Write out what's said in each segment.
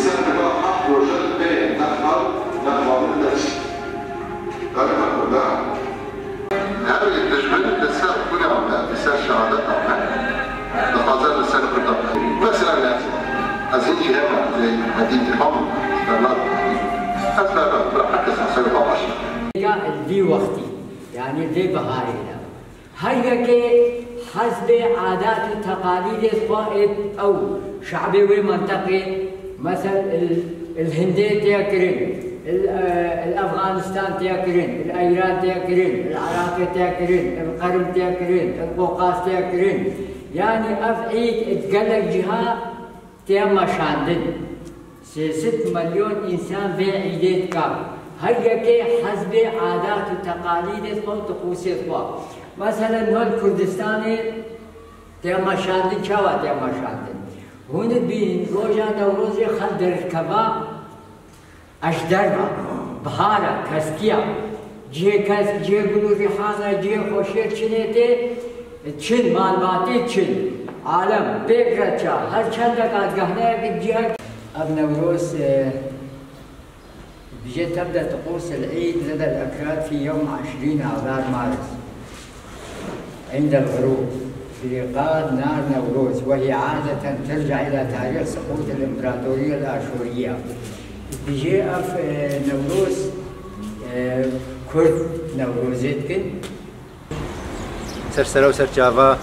إنسان بقى حق وجد بين نحو من نفسه. تعرف كلها. هذا التجربة لسه كل يوم لسه شهادتنا. لحظات لسه كنا. مثلا هذه جهة زي مدينة الحمر. أسباب برحلة سنة 10. الدي وقتي يعني الدي بهارينا. هيا كي حسب عادات وتقاليد القائد أو شعبي ومنطقي مثل الهندي تياكرين، الأفغانستان تياكرين، الأيران تياكرين، العراق تياكرين، القرم تياكرين، القوقاز تياكرين، يعني أفعيد تقلق جهة تيما شاندن 6 مليون إنسان في عيدات كام. هيا كي حسب عادات وتقاليد طقوس مثلا هون كردستاني تيما شاندن شوا تيما شاندن هون بين روجا نوروزي خل دركبا اشدربا بهارا كسكيا جي بلو ريحانا جي خوشير چنيتي چن معلوماتي چن عالم بيقرا هر چند دقات قهنا جهه اب نوروز بيجي تبدا طقوس العيد لدى الاكراد في يوم 20 آذار مارس عند الغروب بإيقاد نار نوروز، وهي عادة ترجع إلى تاريخ سقوط الإمبراطورية الآشورية. بيجي أف نوروز كرد نوروزيتكن سرسرة وسرچاوا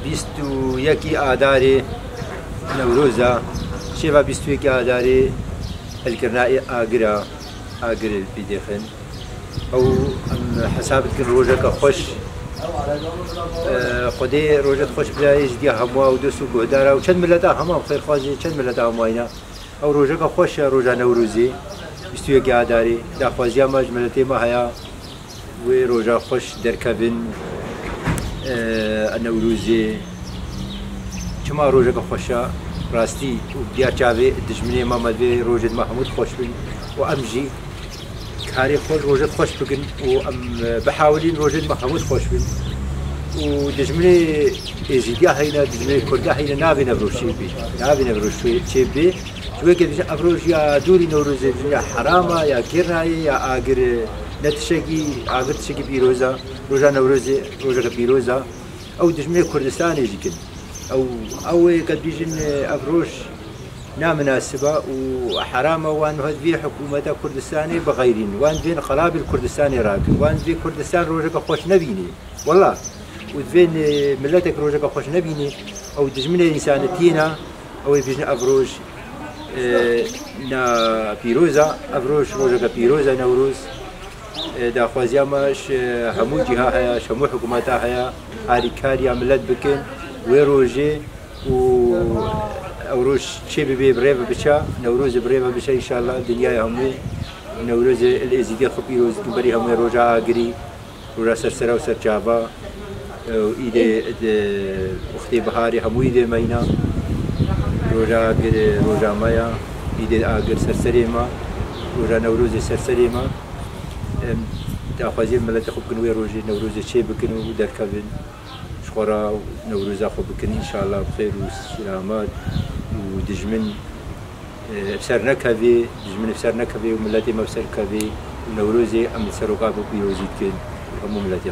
21 آذار نوروزا شيفا 21 آذار الكرنائي آگر بدخن أو حسابتك روجك خوش خدای روزت خوش بیایش دیگه همه و دوست و گهداره و چند ملت همه خیر خوازی چند ملت همه اینا او روزه که خوش روزه نوروزی 21 آذاری دخوازی هم ملتی ما هیا و روزه خوش در کبن نوروزی چما روزه که خوشه راستی و دیار چاوی دشمنی ما مدوی روزت محمود خوش بین و امجی کاری خوش روزت خوش بکن و ام بحاولین روزت محمود خوش بین و دشمنی ازیدیا هینا دشمنی کرده هینا نابی نبروشی بی نابی نبروشی چه بی شوی که دشمن ابروش یا دوری نوروزی یا حرامه یا کرنایی یا آگر نتشکی آگر تشکی بیروزا روزا نوروزی روزا بیروزا او دشمنی کردستان یکن او قد بیجن ابروش نامناسبة وحرامة وان هذي حكومة كردستاني بغيرين وان بين قلاب الكردستاني راكن وان بين كردستان روجك خوش نبيني والله وبين ملتك روجك خوش نبيني او دجمنا انسانتينا او بيجن افروج نا بيروزا افروج روجك بيروزا نوروز دا خوازياماش همو جهة هيا شمو حكومتها هيا هاريكاريا ملت بكن ويروجي و أوروش شيء ببي بريفة بشا نوروز بريفة بشا إن شاء الله الدنيا همي نوروز الإزدياد خبي روز كبري همي رجع أجري ورا سرسرة وسرجابا وإيده أختي بهاري همو إيده ماينا رجع أجري رجع مايا إيده أجر سرسرة ما ورا نوروز سرسرة ما تأخذين ملة خب كنوي روجي نوروز شيء بكنو دركبن شخورا نوروز خب بكن إن شاء الله بخير وسلامات ودجمن بسر نكبي دجمن بسر نكبي وملتي ما بسر كبي ونوروزي أم سرقة بيروزيت كن هم ملتي